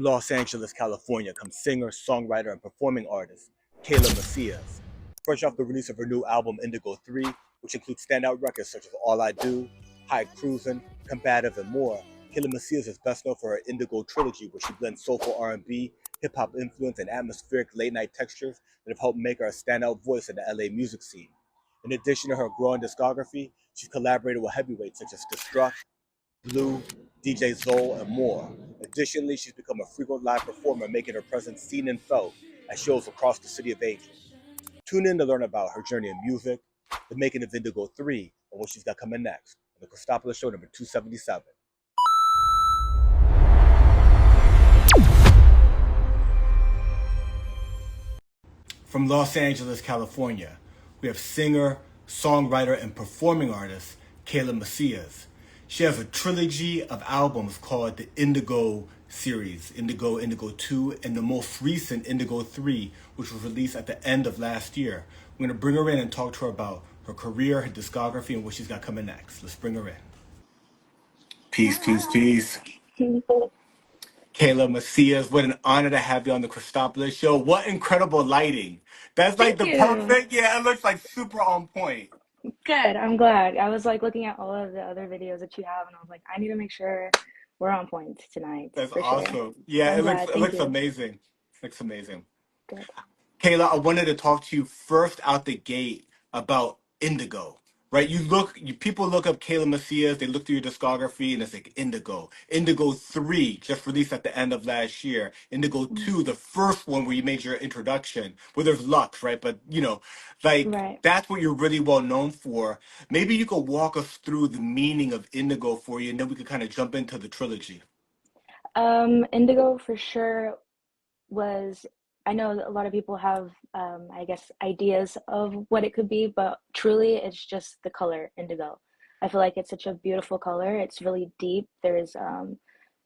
Los Angeles, California comes singer, songwriter, and performing artist Kayla Macias. Fresh off the release of her new album Indigo III, which includes standout records such as All I Do, High Cruisin, Combative, and more, Kayla Macias is best known for her Indigo trilogy, where she blends soulful R&B, hip-hop influence, and atmospheric late-night textures that have helped make her a standout voice in the LA music scene. In addition to her growing discography, she's collaborated with heavyweights such as Destruct, Blue, DJ Zoll, and more. Additionally, she's become a frequent live performer, making her presence seen and felt at shows across the city of Angels. Tune in to learn about her journey in music, the making of Indigo III, and what she's got coming next on the Cristopolis Show number 277. From Los Angeles, California, we have singer, songwriter, and performing artist Kayla Macias. She has a trilogy of albums called the Indigo series, Indigo, Indigo II, and the most recent Indigo III, which was released at the end of last year. We're going to bring her in and talk to her about her career, her discography, and what she's got coming next. Let's bring her in. Peace, peace, peace. Kayla Macias, what an honor to have you on the Cristopolis Show. What incredible lighting. That's like Thank the you. perfect, yeah, it looks like super on point. Good. I'm glad. I was like looking at all of the other videos that you have, and I was like, I need to make sure we're on point tonight That's for sure. awesome. So Yeah, I'm it looks glad. it Thank looks you. amazing. It looks amazing. Good. Kayla, I wanted to talk to you first out the gate about Indigo. Right? People look up Kayla Macias, they look through your discography and it's like Indigo. Indigo 3, just released at the end of last year. Indigo Mhm. 2, the first one where you made your introduction, where there's Lux, right? But like Right. that's what you're really well known for. Maybe you could walk us through the meaning of Indigo for you, and then we could kind of jump into the trilogy. Indigo for sure was, I know that a lot of people have, I guess, ideas of what it could be, but truly it's just the color indigo. I feel like it's such a beautiful color. It's really deep. There's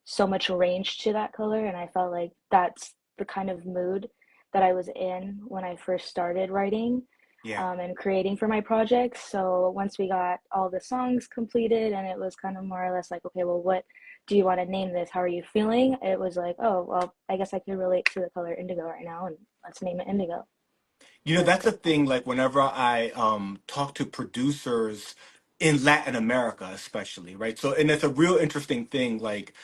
so much range to that color, and I felt like that's the kind of mood that I was in when I first started writing Yeah. and creating for my projects. So once we got all the songs completed, and it was kind of more or less like, okay, well, what do you want to name this? How are you feeling? It was like, oh, well, I guess I can relate to the color indigo right now, and let's name it indigo. So it's That's the good. thing, like whenever I talk to producers in Latin America especially, right? So and it's a real interesting thing, like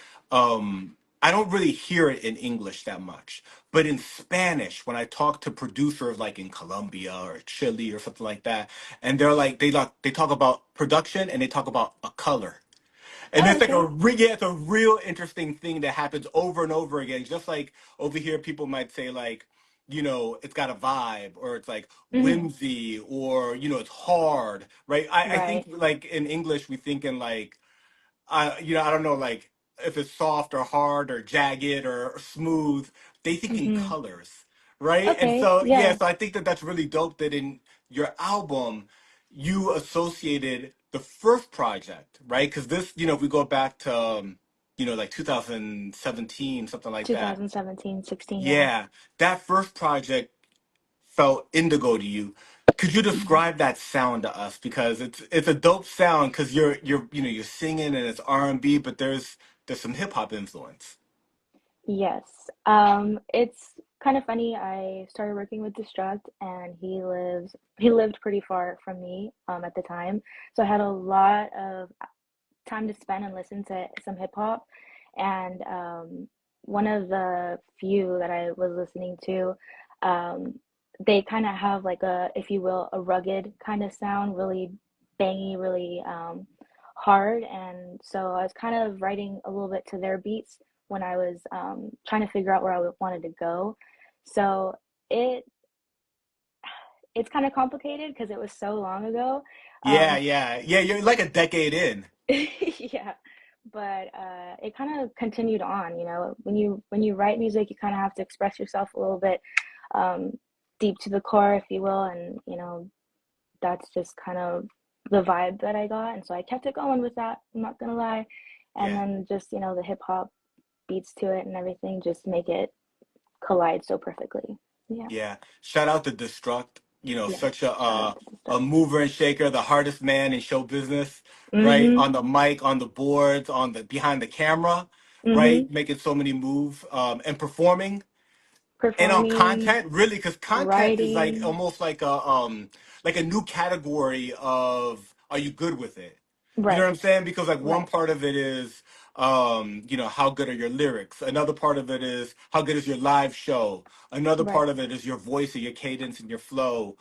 I don't really hear it in English that much. But in Spanish, when I talk to producers like in Colombia or Chile or something like that, and they talk about production and they talk about a color. And Oh, it's like okay. yeah, it's a real interesting thing that happens over and over again. Just like over here, people might say like, it's got a vibe, or it's like Hmm. whimsy, or it's hard, right? I think Right. like in English, we think in like, I don't know, like if it's soft or hard or jagged or smooth. They think in Hmm. colors, right? And Okay. so yeah, Yeah. so I think that that's really dope that in your album you associated the first project, right? Because this, if we go back to like 2017, something like that. 2017, 16. Yeah. Yeah, that first project felt indigo to you. Could you Mhm. describe that sound to us? Because it's a dope sound because you're singing and it's R&B, but there's some hip hop influence. Yes. It's kind of funny. I started working with Destruct, and he lived pretty far from me at the time. So I had a lot of time to spend and listen to some hip hop. And one of the few that I was listening to, um, they kind of have like a, if you will, a rugged kind of sound, really bangy, really hard. And so I was kind of writing a little bit to their beats when I was trying to figure out where wanted to go. So it it's kind of complicated because it was so long ago. Yeah, Um, yeah, yeah. You're like a decade in. yeah, but it kind of continued on. When you write music, you kind of have to express yourself a little bit um, deep to the core, if you will, and that's just kind of the vibe that I got, and so I kept it going with that. I'm not gonna lie, and Yeah, then just the hip hop beats to it and everything just make it collide so perfectly. Yeah. yeah. Shout out to Destruct. Yes. Such a Shout out to the a stuff. mover and shaker, the hardest man in show business, right? Mm-hmm. On the mic, on the boards, on the behind the camera, right? Mm-hmm. Making so many moves, and performing and on Performing, content, really, because content is like writing, almost like a new category of are you good with it? You know what right, I'm saying? Because like one right, part of it is how good are your lyrics? Another part of it is how good is your live show? Another right. part of it is your voice and your cadence and your flow,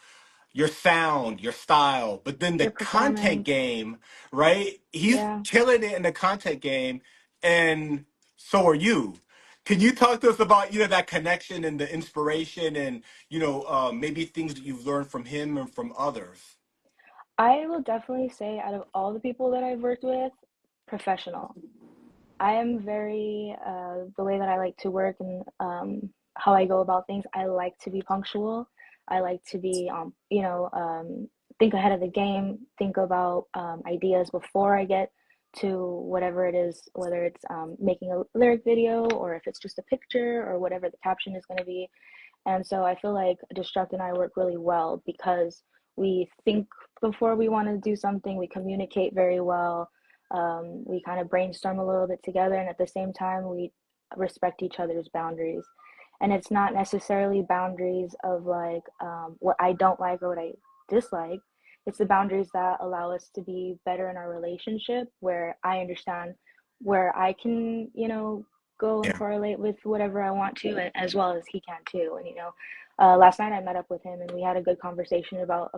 your sound, your style. But then the Your content performance, game, right? He's yeah. killing it in the content game, and so are you. Can you talk to us about that connection and the inspiration and maybe things that you've learned from him and from others? I will definitely say out of all the people that I've worked with, professional. I am very, the way that I like to work and how I go about things, I like to be punctual. I like to be, think ahead of the game, think about ideas before I get to whatever it is, whether it's making a lyric video or if it's just a picture or whatever the caption is going to be. And so I feel like Destruct and I work really well because we think before we want to do something, we communicate very well. We kind of brainstorm a little bit together, and at the same time, we respect each other's boundaries. And it's not necessarily boundaries of like what I don't like or what I dislike. It's the boundaries that allow us to be better in our relationship, where I understand where I can, go and Yeah. correlate with whatever I want to, as well as he can too. And last night I met up with him and we had a good conversation about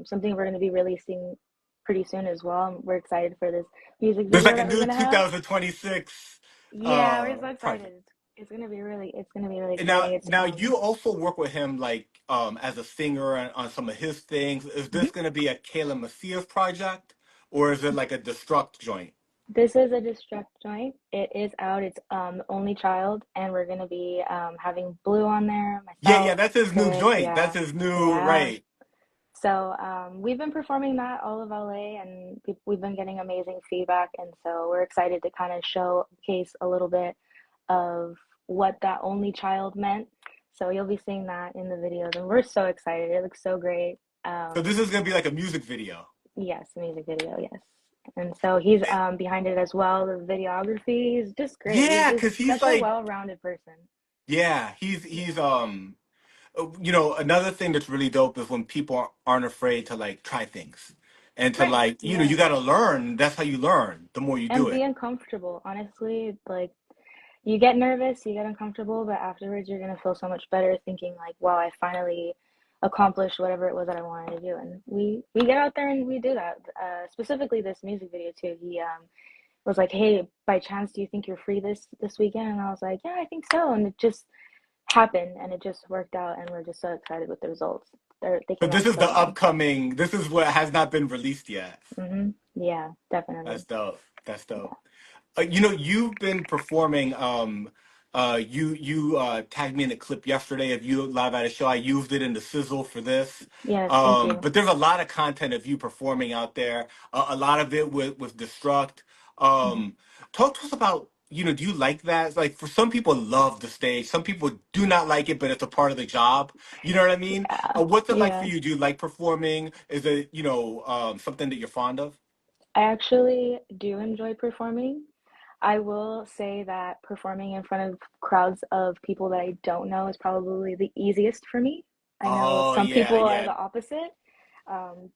something we're going to be releasing pretty soon as well. We're excited for this music There's video like a that we're new going to have. 2026 Yeah, we're so project. excited. It's going to be really And now, exciting. It's now you also work with him like as a singer on some of his things. Is Mhm. this going to be a Kayla Macias project, or is it like a Destruct joint? This is a Destruct joint. It is out. It's Only Child, and we're going to be having Blue on there, Yeah, yeah, myself, that's his new Chris. joint. That's Yeah, his new yeah. right. So we've been performing that all of LA, and we've been getting amazing feedback, and so we're excited to kind of showcase a little bit of what that only child meant. So you'll be seeing that in the videos, and we're so excited. It looks so great. So this Um, is going to be like a music video. yes, music video, yes. And so he's Eh, behind it as well. The videography is just great. He's Yeah, just because he's such a like, well-rounded person. yeah, another thing that's really dope is when people aren't afraid to like try things and to Right. like, you Yes. got to learn. That's how you learn the more you do And it. be uncomfortable. Honestly, like you get nervous, you get uncomfortable, but afterwards you're gonna feel so much better thinking like, wow, I finally accomplished whatever it was that I wanted to do. And we get out there and we do that. Specifically this music video too. He was like, hey, by chance do you think you're free this weekend? And I was like, yeah, I think so. And it just happened and it just worked out and we're just so excited with the results. They So came this out is so the well. upcoming. This is what has not been released yet. Yeah, That's definitely. dope. That's dope. Yeah. You've been performing. You tagged me in a clip yesterday of you live at a show. I used it in the sizzle for this. Yes, thank you. But there's a lot of content of you performing out there. A lot of it with Destruct. Mhm. Talk to us about. Do you like that? Like for some people, love the stage. Some people do not like it, but it's a part of the job. You know what I mean? Yeah. What's it like for Yeah. you? Do you like performing? Is it something that you're fond of? I actually do enjoy performing. I will say that performing in front of crowds of people that I don't know is probably the easiest for me. I know Oh some yeah, people are yeah. the opposite,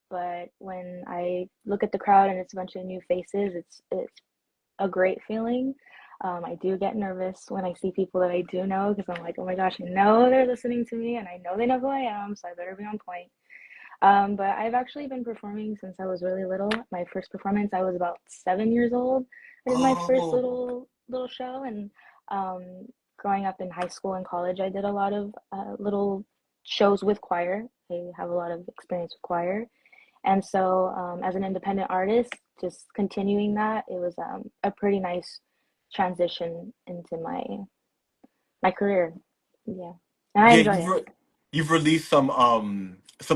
but when I look at the crowd and it's a bunch of new faces, it's a great feeling. I do get nervous when I see people that I do know because I'm like, oh my gosh, I know they're listening to me and I know they know who I am, so I better be on point. But I've actually been performing since I was really little. My first performance, I was about 7 years old. I did my first Oh. little show, and um, growing up in high school and college, I did a lot of little shows with choir. I have a lot of experience with choir, and so as an independent artist, just continuing that, it was a pretty nice transition into my career. Yeah, and I Yeah, enjoy it. you've released some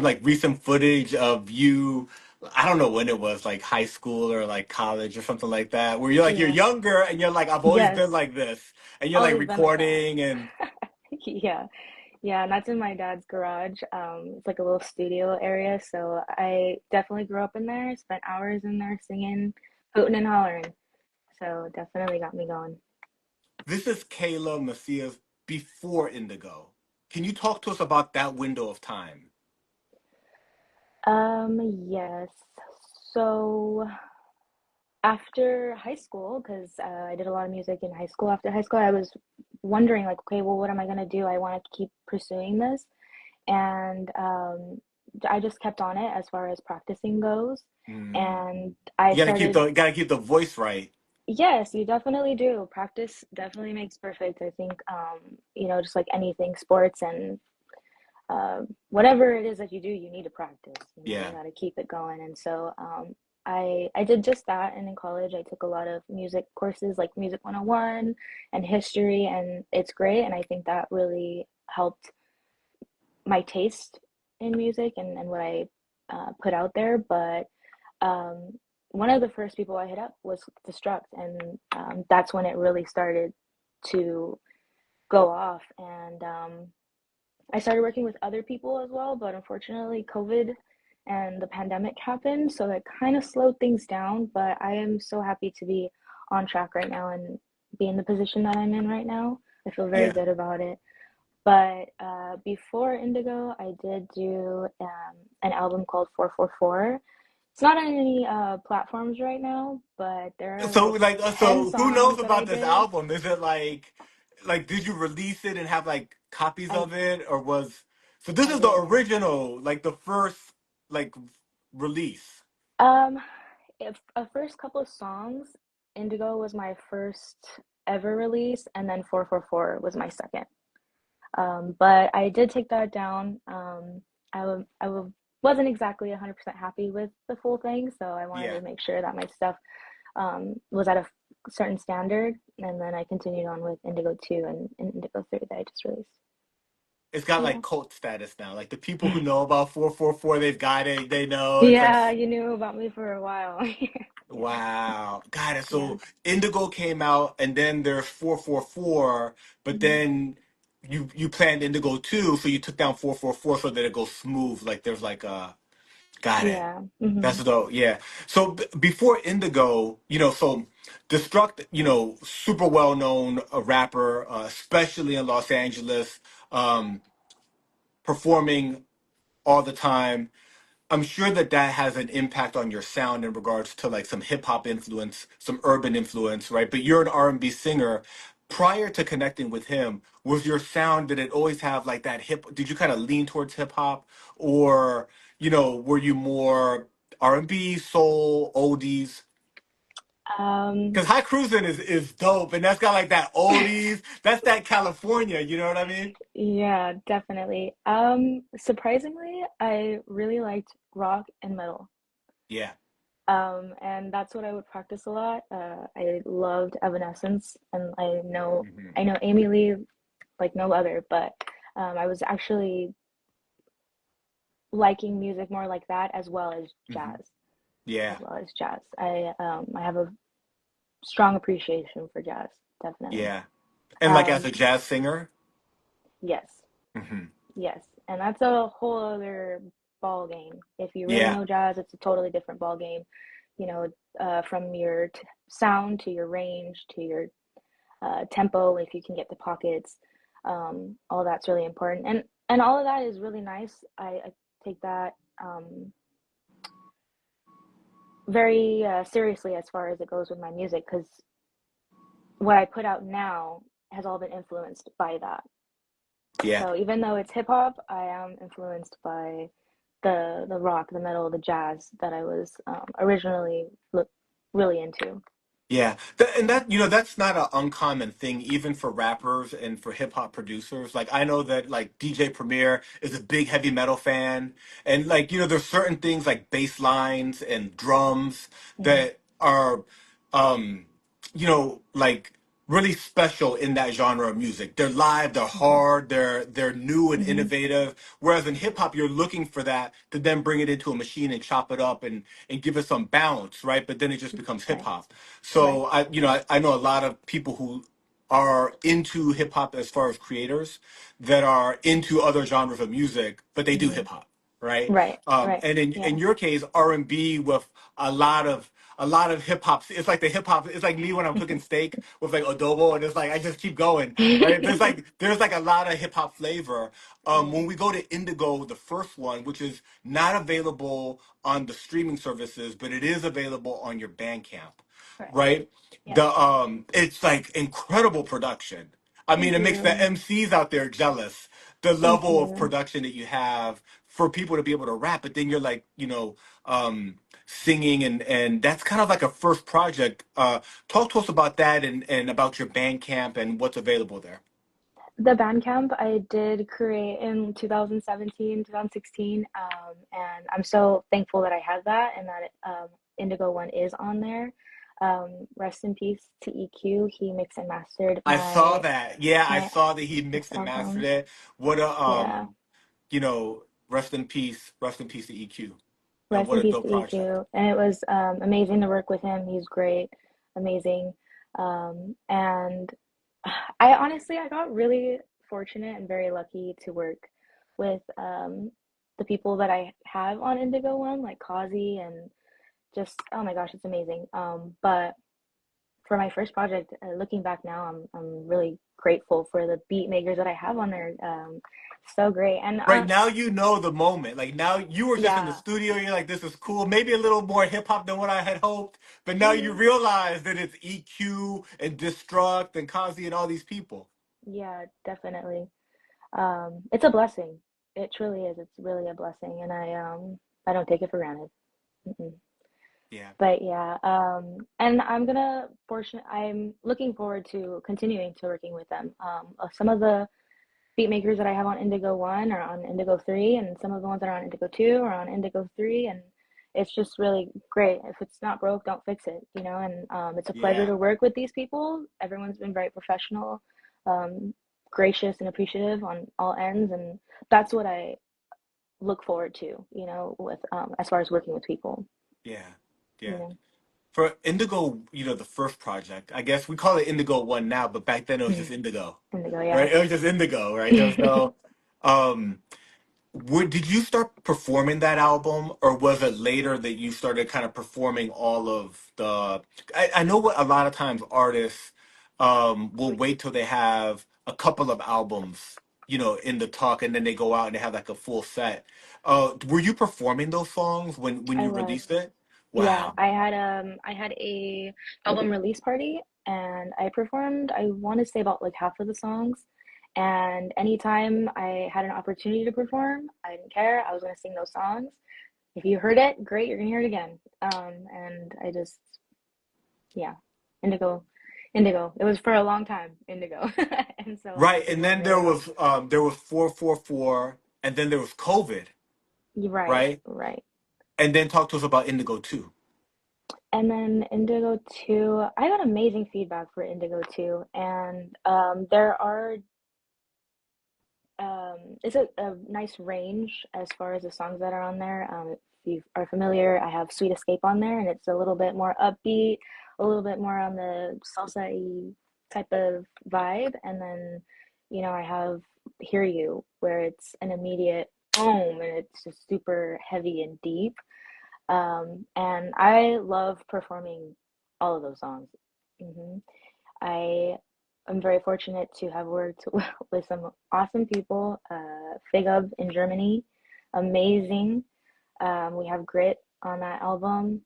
like recent footage of you. I don't know when it was, like high school or like college or something like that, where you're Yeah. younger and you're like, I've always been Yes. like this, and you're like Always been like that. recording and Yeah. Yeah, and that's in my dad's garage. It's like a little studio area, so I definitely grew up in there, spent hours in there singing, hooting and hollering. So definitely got me going. This is Kayla Macias before Indigo. Can you talk to us about that window of time? Yes. So after high school, because I did a lot of music in high school. After high school, I was wondering, like, okay, well, what am I gonna do? I want to keep pursuing this, and I just kept on it as far as practicing goes. Mm. And I started, You gotta keep the voice right. yes, you definitely do. Practice definitely makes perfect. I think, just like anything, sports and whatever it is that you do, you need to practice. You Yeah. got to keep it going. And so I did just that. And in college, I took a lot of music courses like Music 101 and history, and it's great. And I think that really helped my taste in music and what I put out there. But um, one of the first people I hit up was Destruct, and that's when it really started to go off. And I started working with other people as well, but unfortunately, COVID and the pandemic happened, so that kind of slowed things down. But I am so happy to be on track right now and be in the position that I'm in right now. I feel very Yeah. good about it. But before Indigo, I did do an album called 444. It's not on any platforms right now, but there are So like like 10 who knows songs that I about this did. album? Is it like did you release it and have like copies I of it, or was so this I is the did. original, like the first like release. Um, if a first couple of songs, Indigo was my first ever release, and then 444 was my second. But I did take that down. Wasn't exactly 100% happy with the full thing, so I wanted Yeah. to make sure that my stuff was at a certain standard, and then I continued on with Indigo 2 and Indigo 3 that I just released. It's got Yeah. like cult status now. Like the people who know about 444, they've got it. They know. It's like Yeah, you knew about me for a while. Yeah. wow. Got it. Yeah. So Indigo came out and then there's 444, but Mhm. then you planned Indigo 2, so you took down 444 so that it goes smooth. Like there's like a got it. Yeah. Hmm. That's dope. Yeah. So before Indigo, so Destruct, super well known rapper, especially in Los Angeles, um, performing all the time. I'm sure that that has an impact on your sound in regards to like some hip hop influence, some urban influence, right? But you're an R&B singer. Prior to connecting with him, was your sound, did it always have like that hip? Did you kind of lean towards hip hop, or were you more R&B, soul, oldies? Um, Because High Cruisin' is dope, and that's got like that oldies. That's that California. You know what I mean? yeah, definitely. Surprisingly, I really liked rock and metal. Yeah. And that's what I would practice a lot. I loved Evanescence, and Hmm. I know Amy Lee like no other, but I was actually liking music more like that as well as Hmm. jazz, Yeah. I have a strong appreciation for jazz, definitely. Yeah. And like as Um, a jazz singer. yes. Hmm. Yes, and that's a whole other ball game. If you really Yeah. know jazz, it's a totally different ball game. From your sound to your range to your tempo, if you can get the pockets, all that's really important, and all of that is really nice. I take that very seriously as far as it goes with my music because what I put out now has all been influenced by that. Yeah. So even though it's hip hop, I am influenced by the rock, the metal, the jazz that I was originally really into. Yeah. And that, that's not an uncommon thing, even for rappers and for hip hop producers. Like, I know that, like, DJ Premier is a big heavy metal fan. And, like, there's certain things like bass lines and drums Hmm. that are, um, like, really special in that genre of music. They're live, they're Hmm. hard, they're new and Hmm. innovative. Whereas in hip hop, you're looking for that to then bring it into a machine and chop it up and give it some bounce, right? But then it just becomes hip Right, hop. right. So I know a lot of people who are into hip hop as far as creators that are into other genres of music, but they do Hmm. hip hop, right? Right, right. And in Yeah. your case, R&B with a lot of a lot of hip hop. It's like the hip hop. It's like me when I'm cooking steak with like adobo, and it's like I just keep going, right? There's like a lot of hip hop flavor. Yeah, When we go to Indigo, the first one, which is not available on the streaming services, but it is available on your Bandcamp, right. right? Yeah. It's like incredible production. I mean, Thank it makes the you. MCs out there jealous. The Thank level of you. production that you have for people to be able to rap, but then you're like, singing, and that's kind of like a first project. Talk to us about that, and about your Bandcamp and what's available there. The Bandcamp I did create in 2017, 2016, and I'm so thankful that I had that and that Indigo One is on there. Rest in peace to EQ. He mixed and mastered I saw that. Yeah, I my saw that he mixed and mastered album. it. What a Yeah, rest in peace to EQ. And rest what in a peace dope to project. EQ. And it was amazing to work with him. He's great, amazing. And I got really fortunate and very lucky to work with the people that I have on Indigo One, like Kazi and just oh my gosh, it's amazing. But for my first project, looking back now, I'm really grateful for the beat makers that I have on there. So great, and Right now, you know the moment. Like now, you were just in the yeah, studio. You're like, "This is cool." Maybe a little more hip hop than what I had hoped, but now you hmm realize that it's EQ and Destruct and Kazi and all these people. yeah, definitely. It's a blessing. It truly is. It's really a blessing, and I don't take it for granted. Mm-mm. Yeah. But yeah, and I'm looking forward to continuing to working with them. Some of the beat makers that I have on Indigo One are on Indigo Three, and some of the ones that are on Indigo Two are on Indigo Three, and it's just really great. If it's not broke, don't fix it, you know. And it's a pleasure Yeah. to work with these people. Everyone's been very professional, um, gracious, and appreciative on all ends, and that's what I look forward to, you know, with as far as working with people, Yeah. you Yeah. know. For Indigo, the first project, I guess we call it Indigo One now, but back then it was just Indigo, Indigo, right? yeah. It was just Indigo, right? There was no. Um, did you start performing that album, or was it later that you started kind of performing all of the? I know what a lot of times artists will wait till they have a couple of albums, in the talk, and then they go out and they have like a full set. Were you performing those songs when I you was. released it? Yeah, Wow. I had a album release party and I performed I want to say about like half of the songs. And anytime I had an opportunity to perform, I didn't care. I was gonna sing those songs. If you heard it, great, you're gonna hear it again. And I just yeah, Indigo, Indigo. It was for a long time, Indigo. And so I Right, just and love then there it. was there was 444, and then there was COVID, You're right, right? right. And then talk to us about Indigo 2. And then Indigo 2, I got amazing feedback for Indigo 2. And there are, it's a nice range as far as the songs that are on there. If you are familiar, I have Sweet Escape on there, and it's a little bit more upbeat, a little bit more on the salsa type of vibe. And then, you know, I have Hear You, where it's an immediate boom and it's just super heavy and deep. And I love performing all of those songs. hmm I am very fortunate to have worked with some awesome people. Figub in Germany, amazing. We have Grit on that album.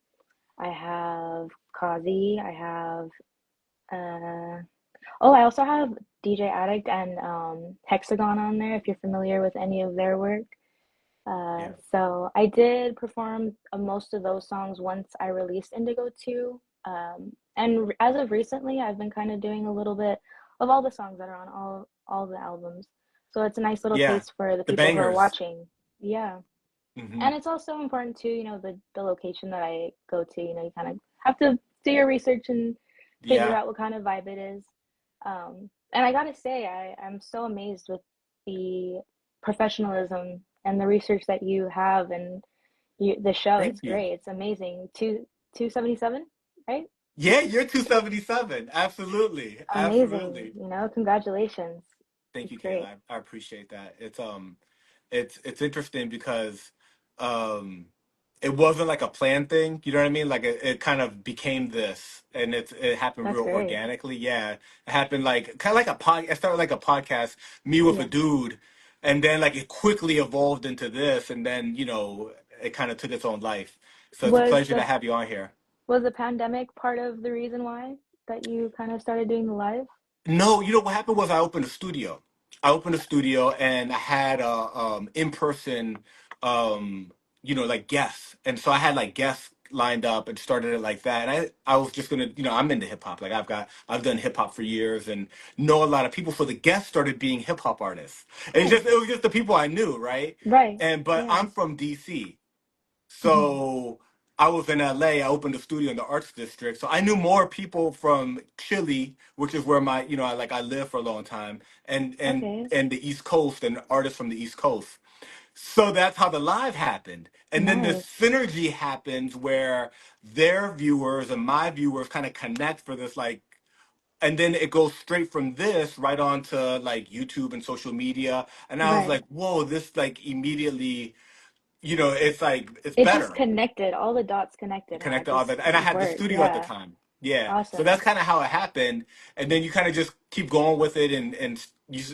I have Kazi. I have I also have DJ Addict and Hexagon on there. If you're familiar with any of their work. Yeah. So I did perform most of those songs once I released Indigo 2. And as of recently, I've been kind of doing a little bit of all the songs that are on all the albums. So it's a nice little Yeah. taste for the The people who are bangers. watching. Yeah. Hmm. And it's also important too, you know, the location that I go to, you know, you kind of have to do your research and figure Yeah. out what kind of vibe it is. And I gotta say, I'm so amazed with the professionalism and the research that you have and the show. Thank It's you. great. It's amazing. 277, right? Yeah, you're 277. Absolutely. Amazing. Absolutely. You know, congratulations. Thank It's you, great. Kayla. I appreciate that. It's interesting because um it wasn't like a planned thing. You know what I mean? Like it kind of became this, and it happened That's real great. organically. Yeah, it happened like kind of like a pod. It started like a podcast, me with a Yeah. dude, and then like it quickly evolved into this, and then it kind of took its own life. So it's a Was pleasure to the have you on here. was the pandemic part of the reason why that you kind of started doing the live? No, what happened was I opened a studio. I opened a studio and I had in person like guests. And so I had like guests lined up and started it like that. And I was just gonna, I'm into hip hop. Like I've done hip hop for years and know a lot of people. So the guests started being hip hop artists. And Nice. it was just the people I knew, right? Right. But Yeah. I'm from DC. Hmm. So I was in LA. I opened a studio in the Arts District. So I knew more people from Chile, which is where I lived for a long time, and and Okay. and the East Coast and artists from the East Coast. So that's how the live happened. And then the Nice. synergy happens where their viewers and my viewers kind of connect for this and then it goes straight from this right on to like YouTube and social media. And I was Right. like, whoa, this like immediately, it's like it's It just better connected. All the dots connected, huh? connect to all that. And I It had the worked. studio at the Yeah. time. Yeah. So that's Awesome. kind of how it happened. And then you kind of just keep going with it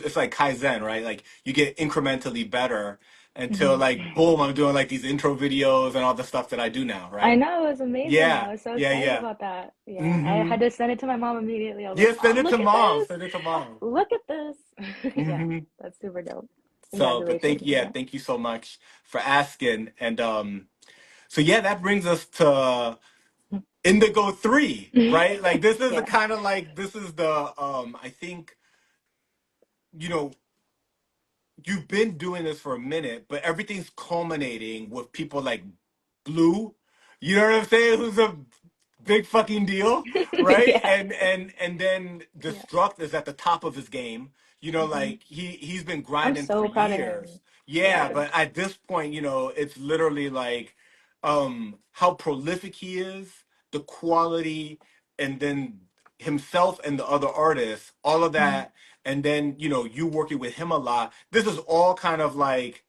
it's like Kaizen, right? Like you get incrementally better until Hmm. like boom, I'm doing like these intro videos and all the stuff that I do now, I right? know, it was amazing. Yeah. I was so Yeah, excited yeah. about that. Yeah. I hmm had to send it to my mom immediately. I was like, Yeah, send Mom, it to look at mom. this. Send it to mom. Look at this. Yeah. hmm That's super dope. But Congratulations on that. thank you so much for asking. And so yeah, that brings us to Indigo III, right? Like this is the Yeah. kind of like this is the I think you know you've been doing this for a minute, but everything's culminating with people like Blue. You know what I'm saying? Who's a big fucking deal, right? Yeah. And then Yeah. Destruct is at the top of his game. Hmm. Like he's been I'm grinding for so proud of years. him. Yeah, Yes. but at this point, it's literally like how prolific he is, the quality, and then himself and the other artists, all of Hmm. that, and then you working with him a lot. This is all kind of like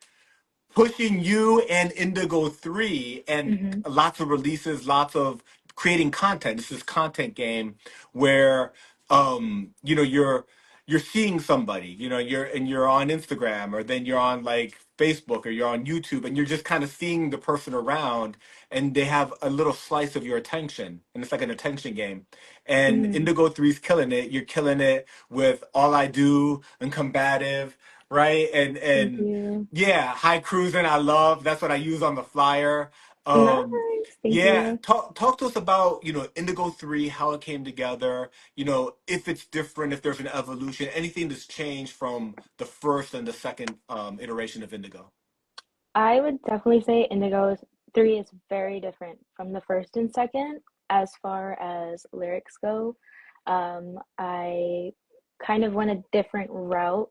pushing you and Indigo 3 and Hmm. lots of releases, lots of creating content. This is content game where you're seeing somebody, you're on Instagram or then you're on like Facebook or you're on YouTube and you're just kind of seeing the person around and they have a little slice of your attention and it's like an attention game. And Hmm. Indigo Three's killing it. You're killing it with All I Do and Combative, right? Thank And you. yeah, high cruising. I love. That's what I use on the flyer. Nice. Thank Yeah, you. talk to us about Indigo 3, how it came together. If it's different, if there's an evolution, anything that's changed from the first and the second iteration of Indigo. I would definitely say Indigo 3 is very different from the first and second as far as lyrics go. I kind of went a different route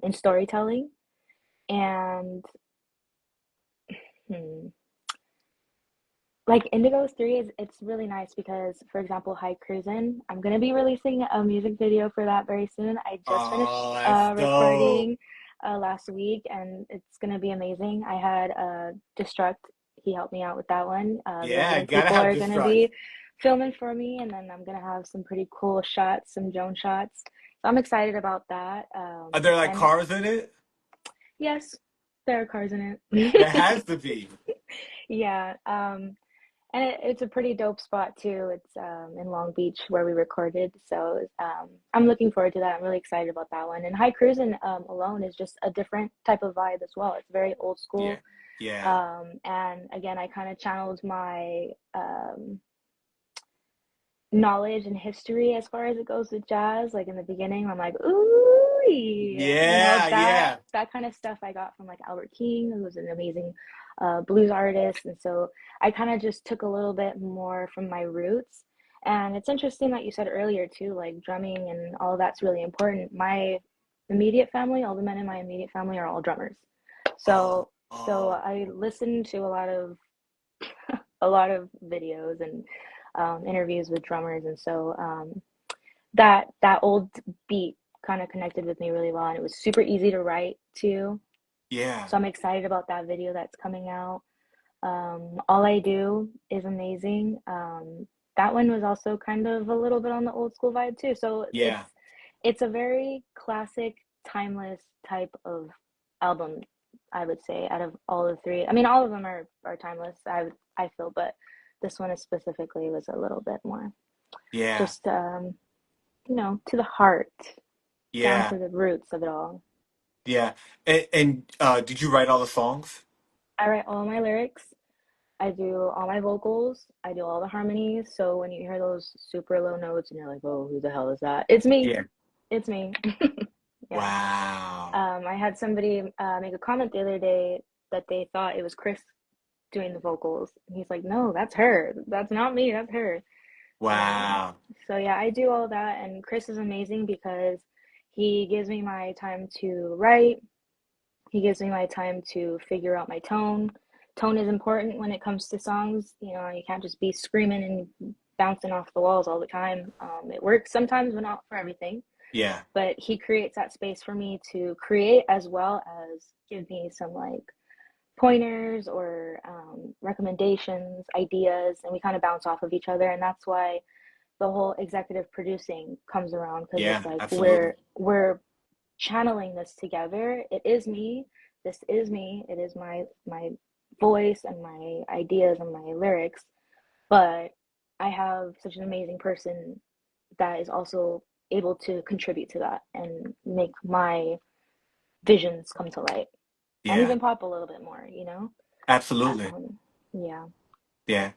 in storytelling. And hmm, like Indigo 3 is it's really nice because, for example, High Cruisin', I'm gonna be releasing a music video for that very soon. I just finished Oh, that's dope. recording last week and it's gonna be amazing. I had Destruct, he helped me out with that one. The Yeah, other gotta people have are gonna Destruct. be filming for me, and then I'm gonna have some pretty cool shots, some drone shots. So I'm excited about that. Are there like And cars in it? yes, there are cars in There it. has to be. Yeah. And it's a pretty dope spot too. It's in Long Beach where we recorded. So I'm looking forward to that. I'm really excited about that one. And High Cruisin' alone is just a different type of vibe as well. It's very old Yeah, school. yeah. And again, I kind of channeled my knowledge and history as far as it goes with jazz. Like in the beginning, I'm like, ooh, Yeah, yeah. that kind of stuff I got from like Albert King, who was an amazing blues artist, and so I kind of just took a little bit more from my roots. And it's interesting that you said earlier too, like drumming and all of that's really important. My immediate family, all the men in my immediate family are all drummers. Oh, So oh. I listened to a lot of videos and interviews with drummers, and so that old beat kind of connected with me really well, and it was super easy to write too. Yeah. So I'm excited about that video that's coming out. All I Do is amazing. That one was also kind of a little bit on the old school vibe too. So Yeah. it's a very classic, timeless type of album, I would say, out of all the three. I mean, all of them are timeless, I feel, but this one is specifically was a little bit more Yeah. just to the heart, down Yeah. to the roots of it all. Yeah. And did you write all the songs? I write all my lyrics. I do all my vocals. I do all the harmonies. So when you hear those super low notes and you're like, "Oh, who the hell is that?" It's me. Yeah. It's me. Yeah. Wow. I had somebody make a comment the other day that they thought it was Chris doing the vocals. And he's like, "No, that's her. That's not me. That's her." Um, Wow. so yeah, I do all that, and Chris is amazing because he gives me my time to write. He gives me my time to figure out my tone. Tone is important when it comes to songs. You can't just be screaming and bouncing off the walls all the time. It works sometimes, but not for everything. Yeah. But he creates that space for me to create as well as give me some like pointers or recommendations, ideas, and we kind of bounce off of each other. And that's why the whole executive producing comes around because it's Yeah. like Absolutely. we're channeling this together. It is me. This is me. It is my voice and my ideas and my lyrics. But I have such an amazing person that is also able to contribute to that and make my visions come to light and Yeah. even pop a little bit more. Absolutely. Um, yeah. Yeah.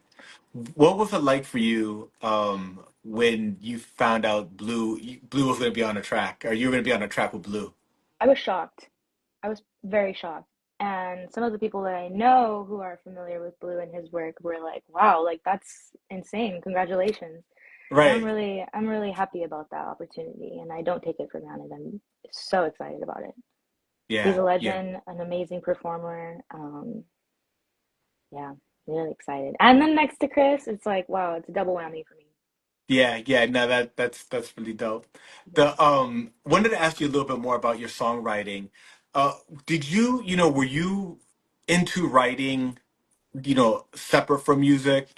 What was it like for you when you found out Blue was going to be on a track, or you were going to be on a track with Blue? I was shocked. I was very shocked. And some of the people that I know who are familiar with Blue and his work were like, "Wow, like that's insane. Congratulations." And I'm Right. really I'm really happy about that opportunity and I don't take it for granted. I'm so excited about it. He's Yeah. a Yeah. legend, an amazing performer. Yeah, really excited. And then next to Chris, it's like, wow, it's a double whammy for me. Yeah. Yeah. No, that's really dope. Yeah. Wanted to ask you a little bit more about your songwriting. Uh, were you into writing, separate from music?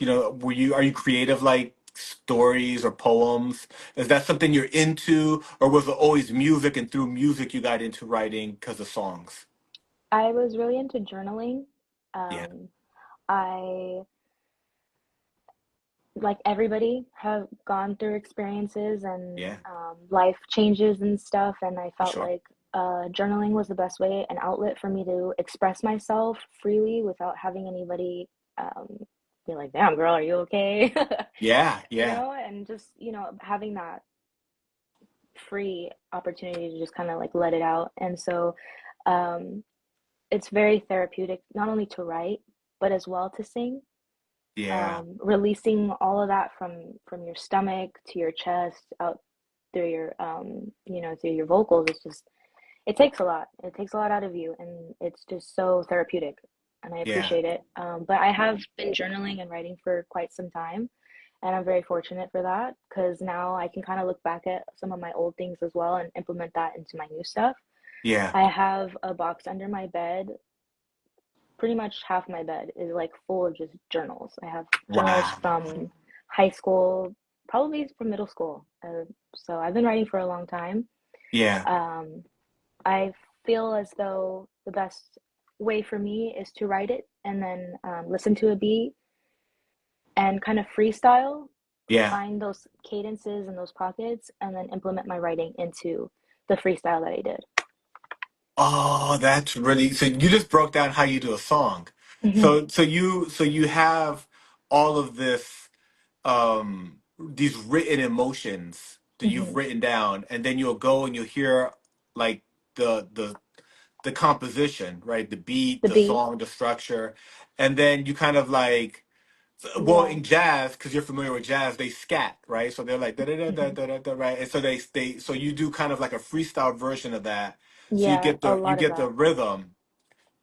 Are you creative like stories or poems? Is that something you're into, or was it always music and through music you got into writing because of songs? I was really into journaling. Yeah, Um, I like everybody have gone through experiences and yeah, life changes and stuff, and I for felt sure. like journaling was the best way, an outlet for me to express myself freely without having anybody um, be like, "Damn, girl, are you okay?" Yeah, yeah, And just having that free opportunity to just kind of like let it out. And so um, it's very therapeutic, not only to write, but as well to sing. yeah, Releasing all of that from your stomach to your chest out through your through your vocals. It's just it takes a lot. It takes a lot out of you, and it's just so therapeutic. And I yeah, appreciate it. But I have been journaling and writing for quite some time, and I'm very fortunate for that because now I can kind of look back at some of my old things as well and implement that into my new stuff. yeah. I have a box under my bed. Pretty much half my bed is like full of just journals. I have journals Wow. from high school, probably from middle school. So I've been writing for a long time. Yeah, Um, I feel as though the best way for me is to write it and then listen to a beat and kind of freestyle, yeah. find those cadences and those pockets, and then implement my writing into the freestyle that I did. Oh, that's really, so you just broke down how you do a song. Hmm. So you have all of these written emotions that you've Hmm. written down, and then you'll go and you'll hear like the composition, right? The beat, The the beat, song, the structure, and then you kind of like, well, yeah, in jazz, because you're familiar with jazz, they scat, right? So they're like da da da da hmm, da da da, right? And so so you do kind of like a freestyle version of that. So you yeah, get a you lot of get the that. rhythm,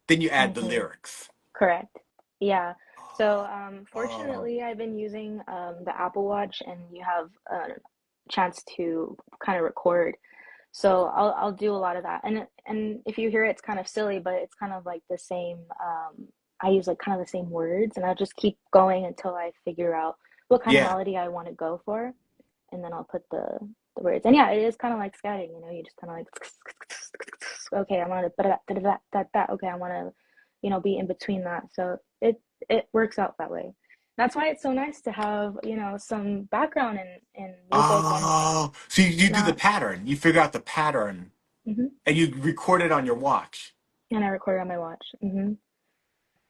then you add the Hmm. lyrics. Correct. Yeah. So, Oh, fortunately, I've been using the Apple Watch, and you have a chance to kind of record. So I'll do a lot of that. And if you hear it, it's kind of silly, but it's kind of like the same. I use like kind of the same words, and I'll just keep going until I figure out what kind of Yeah. melody I want to go for, and then I'll put the words. And yeah, it is kind of like scouting, you know, you just kind of like okay, I want to okay, I want to, you know, be in between that. So it works out that way. That's why it's so nice to have, you know, some background in music and Oh, so you do the not. pattern. You figure out the pattern Hmm. and you record it on your watch. And I record it on my watch.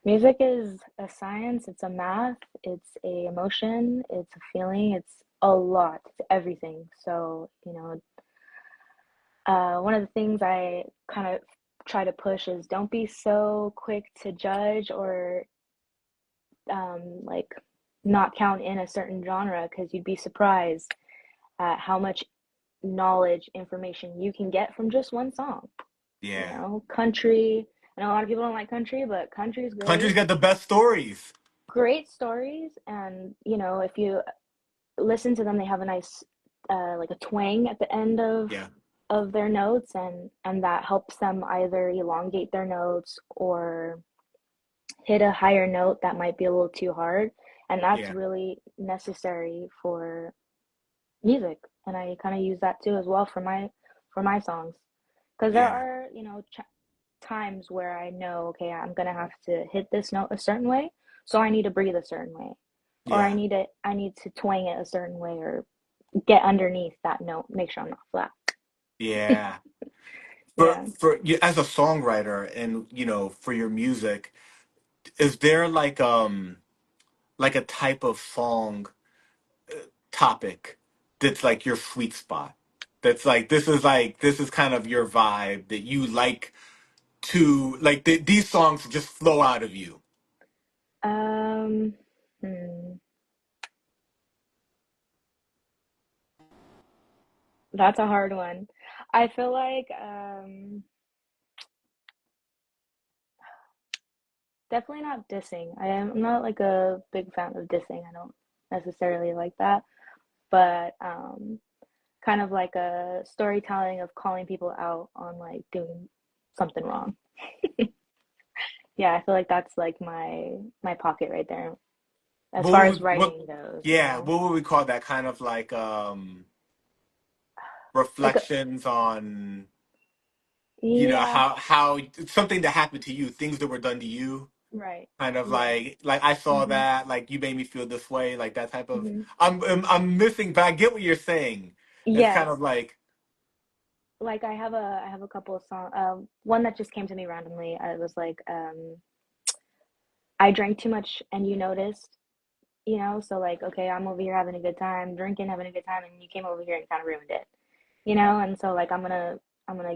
Music is a science, it's a math, it's a emotion, it's a feeling, it's a lot, it's everything. So, you know, one of the things I kind of try to push is don't be so quick to judge or like not count in a certain genre because you'd be surprised at how much knowledge, information you can get from just one song. You Yeah. know, country. I know a lot of people don't like country, but country is Country's great. got the best stories. Great stories, and you know, if you listen to them, they have a nice like a twang at the end Yeah. of their notes, and that helps them either elongate their notes or hit a higher note that might be a little too hard, and that's Yeah. really necessary for music. And I kind of use that too as well for my songs because there Yeah. are, you know, times where I know, okay, I'm gonna have to hit this note a certain way, so I need to breathe a certain way, or Yeah. I need to twang it a certain way, or get underneath that note, make sure I'm not flat. Yeah. Yeah. For you as a songwriter and for your music, is there like a type of song topic that's like your sweet spot? That's like this is kind of your vibe that you like to like these songs just flow out of you. Um, hmm, that's a hard one. I feel like definitely not dissing. I'm not like a big fan of dissing. I don't necessarily like that, but kind of like a storytelling of calling people out on like doing something wrong. Yeah, I feel like that's like my pocket right there as What far would as we, what writing goes, you yeah, know? what would we call that? Kind of like Like a, reflections on yeah, how something that happened to you, things that were done to you, right. kind of Yeah. like I saw Mhm. that, like you made me feel this way, like that type of. Mhm. I'm missing, but I get what you're saying. It's kind Yes. of like Like I have a couple of songs. One that just came to me randomly. I was like, I drank too much and you noticed, you know? So like, okay, I'm over here having a good time, drinking, having a good time, and you came over here and kind of ruined it, you know? And so like I'm gonna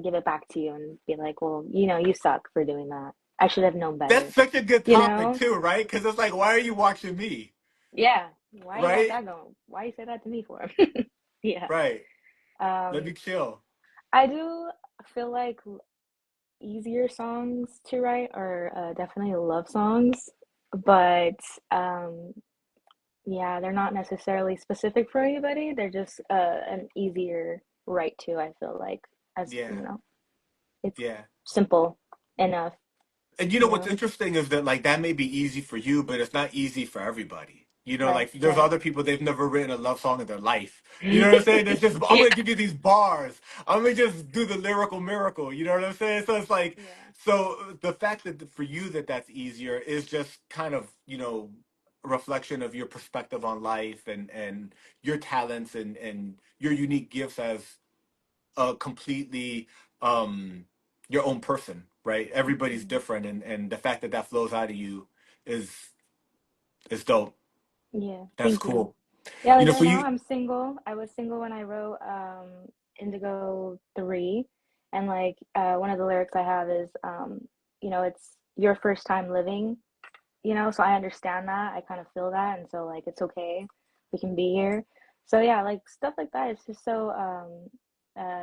give it back to you and be like, well, you know, you suck for doing that. I should have known that's better, such a good you topic know? too, right? Because it's like, why are you watching me, Yeah. Why you got right? that going? Why you say that to me for? Yeah. Right. Let me Um, chill. I do feel like easier songs to write are definitely love songs, but um, yeah, they're not necessarily specific for anybody. They're just an easier write to, I feel like, as you Yeah. know, it's Yeah. simple enough, And you know you what's know? interesting is that like that may be easy for you, but it's not easy for everybody. Right, Like there's right. other people they've never written a love song in their life. You know what I'm saying? It's just I'm Yeah, gonna give you these bars. I'm gonna just do the lyrical miracle. You know what I'm saying? So it's like yeah. the fact that for you that's easier is just kind of a reflection of your perspective on life and your talents and your unique gifts as a completely um your own person, right? Everybody's Mhm. different, and the fact that that flows out of you is is dope. Yeah, That's thank you. cool. Yeah, like For right now you, I'm single. I was single when I wrote Indigo III, and like one of the lyrics I have is you know, it's your first time living, you know, so I understand that. I kind of feel that, and so like it's okay. We can be here. So yeah, like stuff like that. It's just so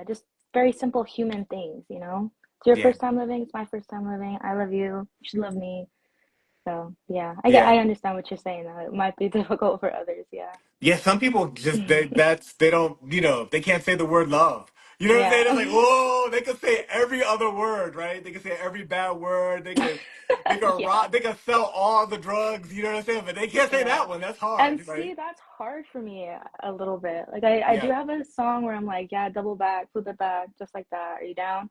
just very simple human things, you know. It's your yeah, first time living, it's my first time living. I love you. You should love me. So yeah, yeah, I understand what you're saying though. It might be difficult for others, yeah. yeah. Some people just they don't they can't say the word love. You know what I'm saying? It's Yeah. like, whoa, they could say every other word, right? They could say every bad word. They could Yeah. rob, they could sell all the drugs. You know what I'm saying? But they can't say Yeah. that one. That's And hard, right? see, that's hard for me a little bit. Like I do Yeah, have a song where I'm like, yeah, double back, flip it back, just like that. Are you down?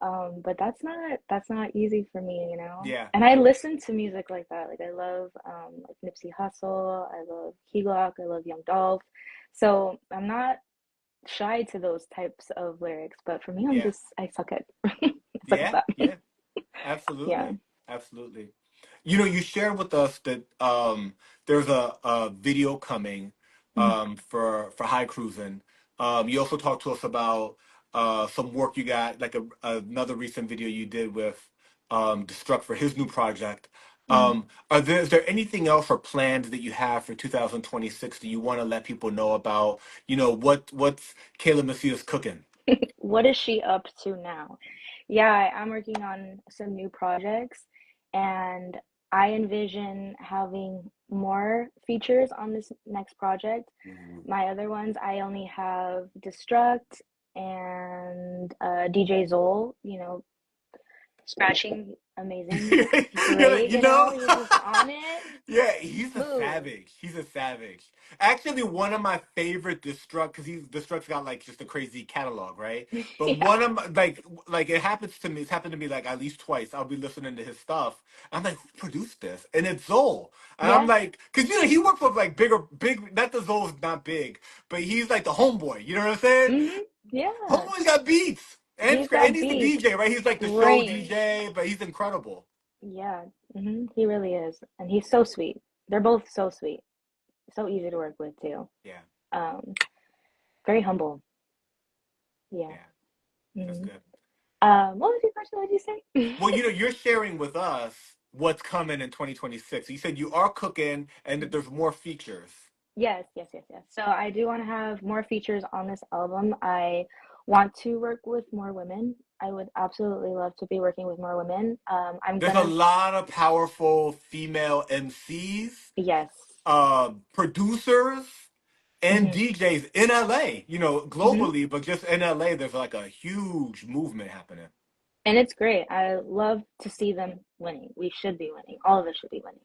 But that's not easy for me, you know. yeah, And I listen to music like that. Like I love like Nipsey Hussle, I love Key Glock, I love Young Dolph. So I'm not shy to those types of lyrics, but for me, yeah, I suck at I suck at yeah, that. yeah. Yeah. Absolutely. Absolutely. You know, you shared with us that there's a video coming Mm, for High Cruisin. You also talked to us about some work you got, like another recent video you did with Destruct for his new project. mm. Is there anything else or plans that you have for 2026 that you want to let people know about? You know, what's Kayla Macias cooking? What is she up to now? Yeah, I'm working on some new projects and I envision having more features on this next project. Ooh. My other ones, I only have Destruct and DJ Zoll, scratching, amazing, You're like, great, you know? he's just on it, Yeah, he's a smooth. savage. He's a savage. Actually, one of my favorite Destruct, because Destruct's got like just a crazy catalog, right? But Yeah. one of my, like it happens to me. It's happened to me like at least twice. I'll be listening to his stuff. I'm like, who produced this? And it's Zoll. And I'm Yeah. like, because he worked with like big. Not that Zoll's not big, but he's like the homeboy. You know what I'm saying? Yeah. Homeboy's got beats He's and got he's the beats, DJ, right? He's like the show range. DJ, but he's incredible. Yeah, he really is. And he's so sweet. They're both so sweet. So easy to work with too. Yeah, Um, Very humble. Yeah. yeah, that's hmm good. What was your question? What did you Well, say? you're sharing with us what's coming in 2026. You said you are cooking and that there's more features. Yes, yes, yes, yes. So I do want to have more features on this album. I want to work with more women. I would absolutely love to be working with more women. I'm There's a gonna, lot of powerful female MCs, yes. producers, and hmm DJs in LA. You know, hmm globally, but just in LA, there's like a huge movement happening. And it's great. I love to see them winning. We should be winning. All of us should be winning.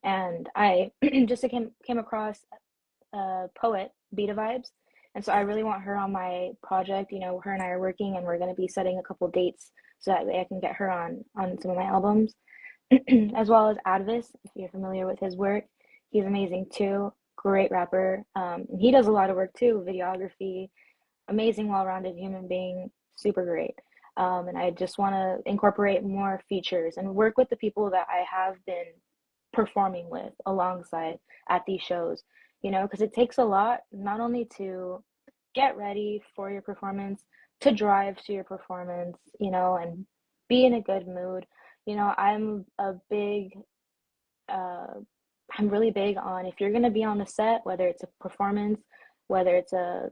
And I just came across poet, Beta Vibes. And so I Yeah, really want her on my project. Her and I are working and we're going to be setting a couple dates so that way I can get her on some of my albums, as well as Advis, if you're familiar with his work. He's amazing too. Great rapper. And he does a lot of work too, videography, amazing, well-rounded human being, super great. And I just want to incorporate more features and work with the people that I have been performing with alongside at these shows, because it takes a lot not only to get ready for your performance, to drive to your performance, and be in a good mood. I'm a big uh, I'm really big on, if you're going to be on the set, whether it's a performance, whether it's a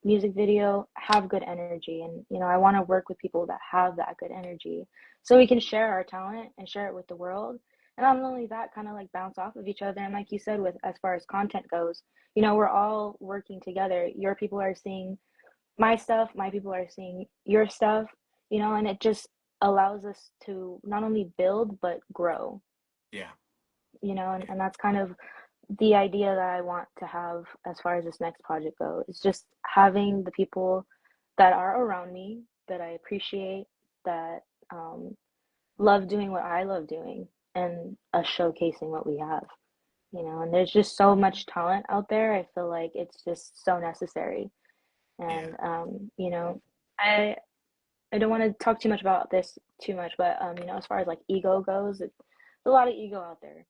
music video, have good energy. And, I want to work with people that have that good energy so we can share our talent and share it with the world. And not only that, kind of like bounce off of each other. And like you said, with as far as content goes, we're all working together. Your people are seeing my stuff, my people are seeing your stuff, and it just allows us to not only build, but grow, yeah, yeah, and that's kind of the idea that I want to have as far as this next project goes. Is just having the people that are around me that I appreciate, that um, love doing what I love doing, and us showcasing what we have. And there's just so much talent out there. I feel like it's just so necessary. yeah, And I I don't want to talk too much about this too much, but as far as like ego goes, it's a lot of ego out there,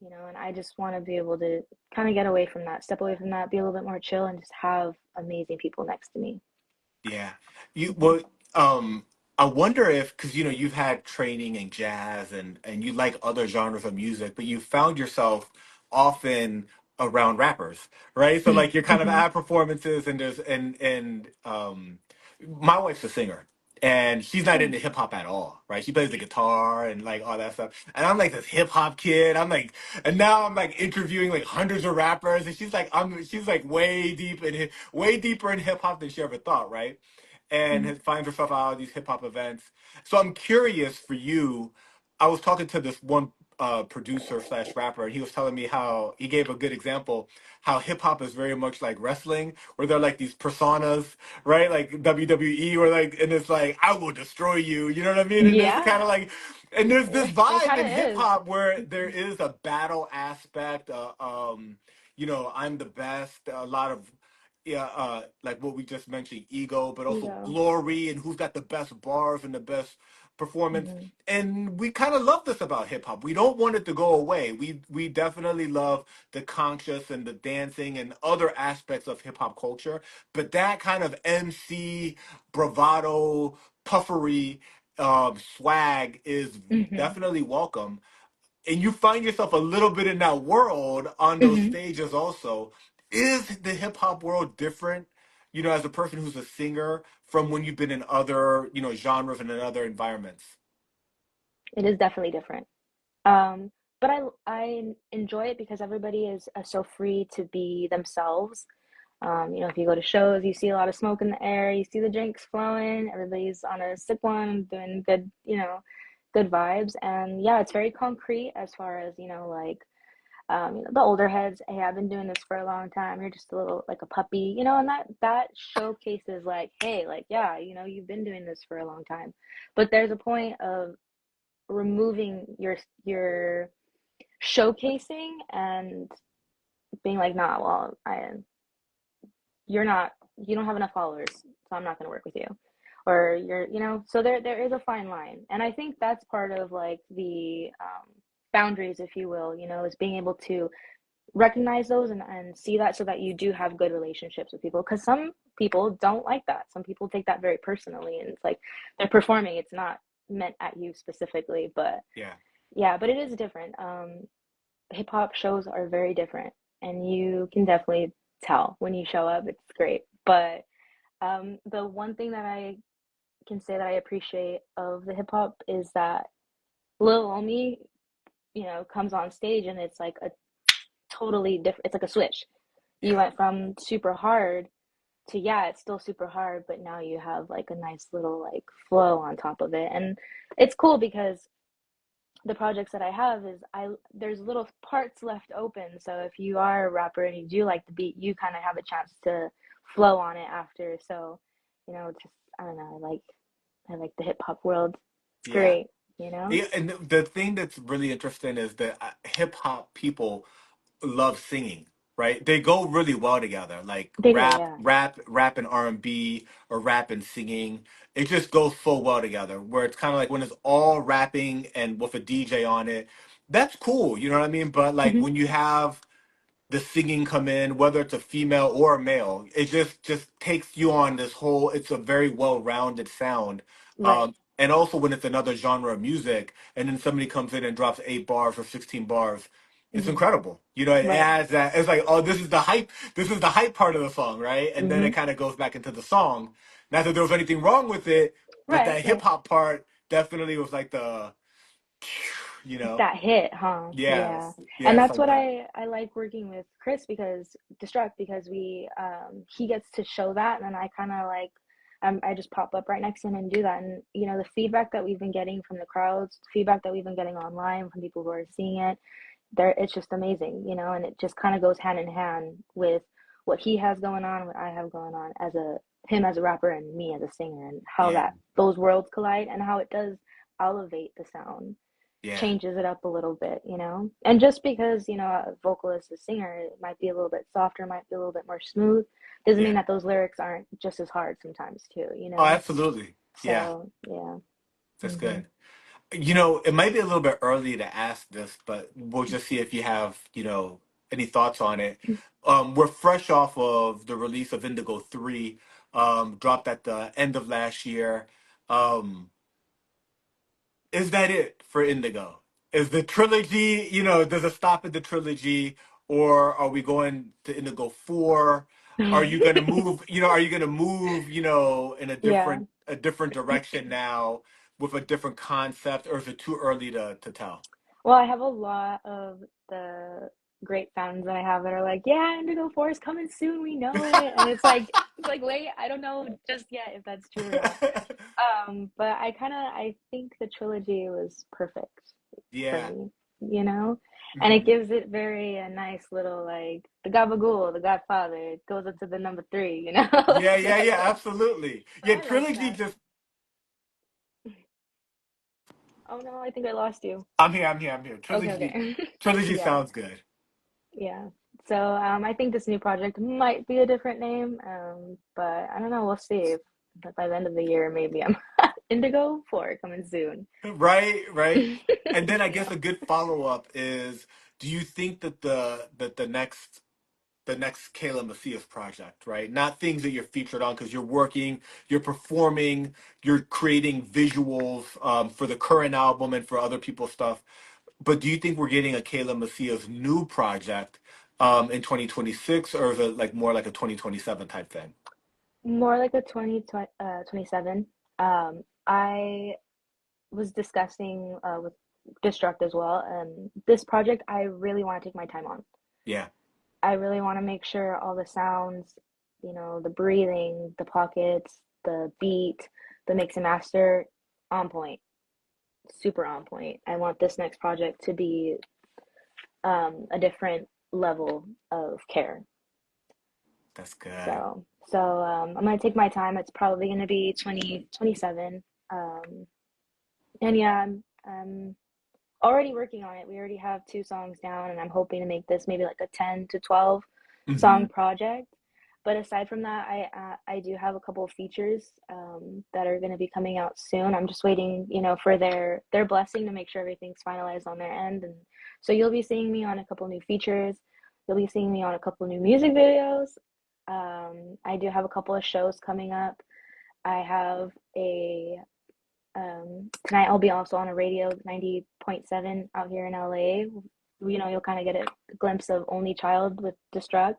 and I just want to be able to kind of get away from that, step away from that, be a little bit more chill, and just have amazing people next to me. yeah. You hmm well, um, I wonder if because you've had training in jazz and you like other genres of music, but you found yourself often around rappers, right? So like you're kind of hmm at performances and there's and my wife's a singer. and she's not Hmm. into hip hop at all, right? She plays the guitar and like all that stuff. And I'm like this hip hop kid. I'm like, and now I'm like interviewing like hundreds of rappers, and she's like way deeper in hip hop than she ever thought, right? And finds herself out at these hip hop events. So I'm curious for you. I was talking to this one producer slash rapper, and he was telling me how he gave a good example how hip hop is very much like wrestling, where they're like these personas, right? Like WWE, or like, and it's like I will destroy you. You know what I mean? And it's kind Yeah, of like, and there's this it vibe kind in of hip is. hop where there is a battle aspect. I'm the best. A lot of yeah, like what we just mentioned, ego, but also Ego. glory and who's got the best bars and the best performance. Hmm. And we kind of love this about hip hop. We don't want it to go away. We definitely love the conscious and the dancing and other aspects of hip hop culture. But that kind of MC bravado, puffery, swag is Hmm. definitely welcome, and you find yourself a little bit in that world on those Hmm. stages also. Is the hip hop world different, as a person who's a singer from when you've been in other, genres and in other environments? It is definitely different. Um, but I enjoy it because everybody is so free to be themselves. If you go to shows, you see a lot of smoke in the air, you see the drinks flowing, everybody's on a sip one, doing good, good vibes. And yeah, it's very concrete as far as, like, the older heads, hey, I've been doing this for a long time. You're just a little like a puppy, and that showcases like, hey, like, yeah, you've been doing this for a long time. But there's a point of removing your showcasing and being like, nah, well, you don't have enough followers, so I'm not going to work with you. Or so there is a fine line. And I think that's part of like the boundaries, if you will, is being able to recognize those and see that so that you do have good relationships with people. Because some people don't like that. Some people take that very personally, and it's like they're performing. It's not meant at you specifically, but Yeah. yeah, but it is different. Hip hop shows are very different, and you can definitely tell when you show up. It's great. But the one thing that I can say that I appreciate of the hip hop is that Lil Omi, comes on stage and it's like a totally different. It's like a switch. You Yeah. went from super hard to, yeah, it's still super hard, but now you have like a nice little like flow on top of it, and it's cool because the projects that I have is I there's little parts left open. So if you are a rapper and you do like the beat, you kind of have a chance to flow on it after. So, just I don't know, I like the hip hop world. It's Yeah. great, you know? Yeah, and the thing that's really interesting is that hip hop people love singing, right? They go really well together. Like They do, yeah. rap and R&B, or rap and singing. It just goes so well together. Where it's kind of like when it's all rapping and with a DJ on it, that's cool. You know what I mean? But like Hmm. when you have the singing come in, whether it's a female or a male, it just takes you on this whole. It's a very well-rounded sound. Right. And also when it's another genre of music, and then somebody comes in and drops 8 bars or 16 bars, it's Hmm. incredible. It Right. adds that. It's like, oh, this is the hype. This is the hype part of the song, right? And then it Hmm. kind of goes back into the song. Not that there was anything wrong with it, but Right, that hip right. hop part definitely was like the, you know, That hit, huh? Yeah. And yeah, that's something what like that. I like working with Chris because Destruct because we he gets to show that, and then I kind of like I just pop up right next to him and do that. And the feedback that we've been getting from the crowds, feedback that we've been getting online from people who are seeing it, there it's just amazing, and it just kind of goes hand in hand with what he has going on, what I have going on as a him as a rapper and me as a singer, and how Yeah, that those worlds collide and how it does elevate the sound, yeah, changes it up a little bit, And just because, a vocalist, a singer, it might be a little bit softer, might be a little bit more smooth, doesn't mean yeah. that those lyrics aren't just as hard sometimes too. Oh, absolutely. Yeah, So, yeah. that's Hmm. good. It might be a little bit early to ask this, but we'll just see if you have, any thoughts on it. We're fresh off of the release of Indigo III, dropped at the end of last year. Um, is that it for Indigo? Is the trilogy, does it stop at the trilogy, or are we going to Indigo 4? Are you gonna move, in a Yeah. different a different direction now with a different concept, or is it too early to tell? Well, I have a lot of the great fans that I have that are like, "Yeah, Indigo IV is coming soon. We know it." And it's like, wait, I don't know just yet if that's true or not. But I think the trilogy was perfect for Yeah. me, you know? And it Hmm. gives it very a nice little like the Gabagool, the Godfather, it goes up to the number three, you know? Yeah, So yeah, yeah, absolutely. so Yeah, I like trilogy that. just. Oh no, I think I lost you. I'm here. I'm here. I'm here. Okay, Trilogy. okay. Trilogy Yeah, sounds good. yeah. So I think this new project might be a different name, but I don't know. We'll see if by the end of the year maybe I'm Indigo 4 coming soon. Right, right. And then I guess Yeah. a good follow up is, do you think that the next Kayla Macias project, right? Not things that you're featured on because you're working, you're performing, you're creating visuals for the current album and for other people's stuff. But do you think we're getting a Kayla Macias new project in 2026, or is it like more like a 2027 type thing? More like a 27. I was discussing with Destruct as well, and this project I really want to take my time on. Yeah, I really want to make sure all the sounds, the breathing, the pockets, the beat, the mix and master on point, super on point. I want this next project to be a different level of care. that's good. So I'm gonna take my time. It's probably gonna be 2027. And yeah, I'm already working on it. We already have two songs down, and I'm hoping to make this maybe like a 10 to 12 Hmm. song project. But aside from that, I do have a couple of features that are going to be coming out soon. I'm just waiting, for their blessing to make sure everything's finalized on their end. And so you'll be seeing me on a couple new features. You'll be seeing me on a couple new music videos. I do have a couple of shows coming up. I have a tonight I'll be also on a radio 90.7 out here in LA. You'll kind of get a glimpse of Only Child with Destruct.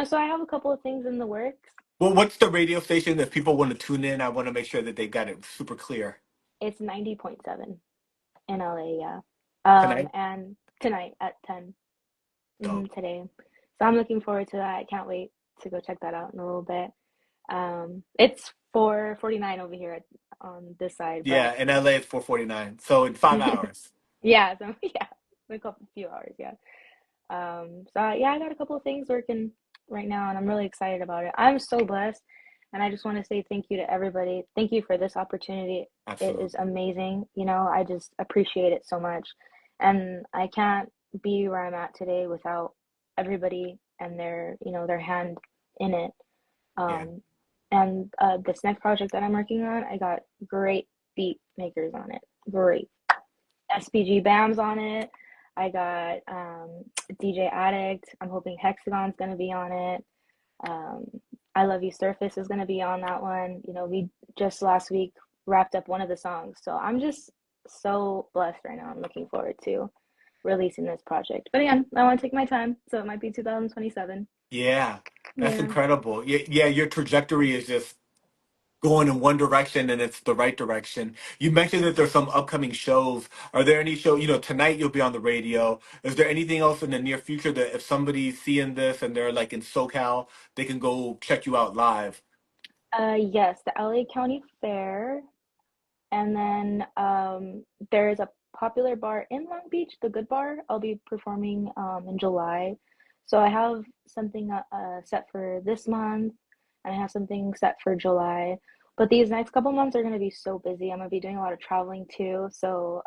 So I have a couple of things in the works. Well, what's the radio station if people want to tune in? I want to make sure that they got it super clear It's 90.7 in LA, yeah. tonight. And tonight at 10 Dope. today. So I'm looking forward to that. I can't wait to go check that out in a little bit. It's 4:49 over here on this side, but Yeah, in LA it's 4:49. So in 5 hours. yeah, so yeah, a couple few hours, yeah. Yeah, I got a couple of things working right now, and I'm really excited about it. I'm so blessed, and I just want to say thank you to everybody. Thank you for this opportunity. It is Absolutely. amazing. I just appreciate it so much, and I can't be where I'm at today without everybody and their hand in it. Yeah. Um, and this next project that I'm working on, I got great beat makers on it. Great. SPG BAM's on it. I got DJ Addict. I'm hoping Hexagon's gonna be on it. Um, I Love You Surface is gonna be on that one. We just last week wrapped up one of the songs, so I'm just so blessed right now. I'm looking forward to releasing this project. But again, I want to take my time, so it might be 2027. Yeah. That's Yeah. incredible. Yeah, yeah, your trajectory is just going in one direction and it's the right direction. You mentioned that there's some upcoming shows. Are there any show, tonight you'll be on the radio. Is there anything else in the near future that if somebody's seeing this and they're like in SoCal, they can go check you out live? Yes, the LA County Fair. And then there is a popular bar in Long Beach, the Good Bar. I'll be performing in July. So I have something set for this month, and I have something set for July. But these next couple months are going to be so busy. I'm going to be doing a lot of traveling too. So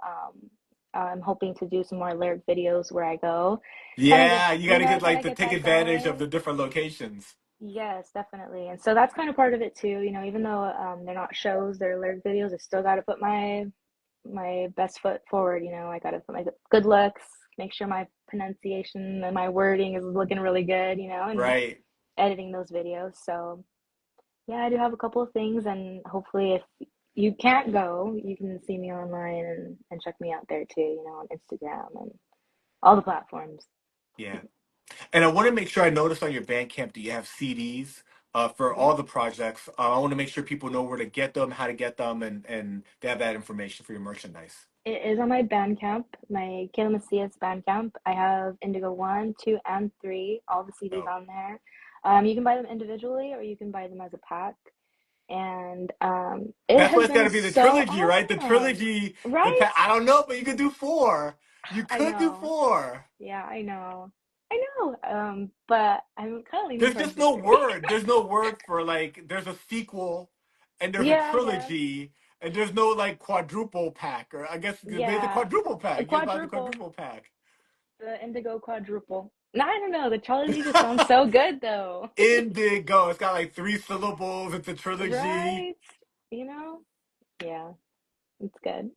I'm hoping to do some more lyric videos where I go. Yeah, you got to get Kind like of to get take that advantage of going. the different locations. Yes, definitely. And so that's kind of part of it too. Even though they're not shows, they're lyric videos, I still got to put my best foot forward. I got to put my good looks, make sure my pronunciation and my wording is looking really good, and Right. editing those videos. So, yeah, I do have a couple of things, and hopefully, if you can't go, you can see me online and check me out there too, on Instagram and all the platforms. Yeah. And I want to make sure I noticed on your Bandcamp that you have CDs. for Yeah. all the projects. I want to make sure people know where to get them, how to get them, and they have that information for your merchandise. It is on my Bandcamp, my Kayla Macias Bandcamp. I have Indigo 1, 2, and 3, all the CDs So on there. You can buy them individually or you can buy them as a pack. And it that's why has it's got been to be the so trilogy, right? The awesome, trilogy. right? I don't know, but you could do four. You I could do know. four. Yeah, I know. I know. But I'm kind of leaning There's towards just the no three. word. There's no word for like. There's a sequel, and there's a Yeah, yeah, trilogy, and there's no like quadruple pack. Or I guess there's a yeah. quadruple A pack. You buy the quadruple, quadruple pack. the Indigo quadruple. No, I don't know. The trilogy just sounds so good, though. Indigo. It's got like three syllables. It's a trilogy. Right? You know? Yeah, it's good.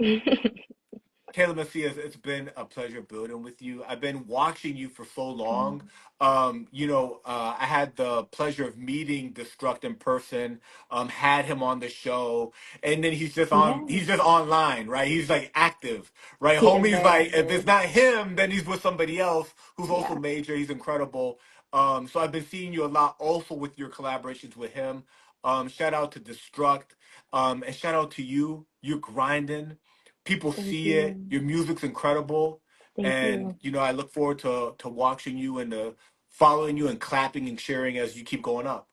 Kayla Macias, it's been a pleasure building with you. I've been watching you for so long. Mm, I had the pleasure of meeting Destruct in person, had him on the show, and then he's yes, just online, right? He's like active, right? he is Homie's very like, if it's active. not him, then he's with somebody else who's also Yeah, major. He's incredible. So I've been seeing you a lot also with your collaborations with him. Shout out to Destruct, and shout out to you. You're grinding, people thank see it. you. Your music's incredible, Thank and you. I look forward to watching you and following you and clapping and cheering as you keep going up.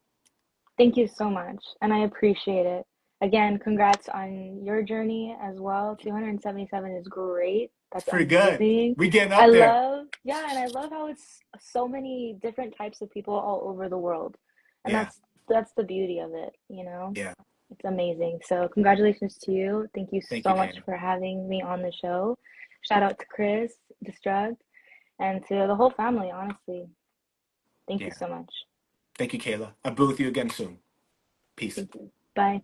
Thank you so much, and I appreciate it. Again, congrats on your journey as well. 277 is great. It's That's pretty good. amazing. We getting I up there. love, yeah, and I love how it's so many different types of people all over the world. And Yeah, that's the beauty of it, you know? yeah. It's amazing. So, congratulations to you. Thank you Thank you, so much Kane. for having me on the show. Shout out to Chris, Destruct, and to the whole family, honestly. Thank you Yeah. so much. Thank you, Kayla. I'll be with you again soon. Peace. Thank you. Bye.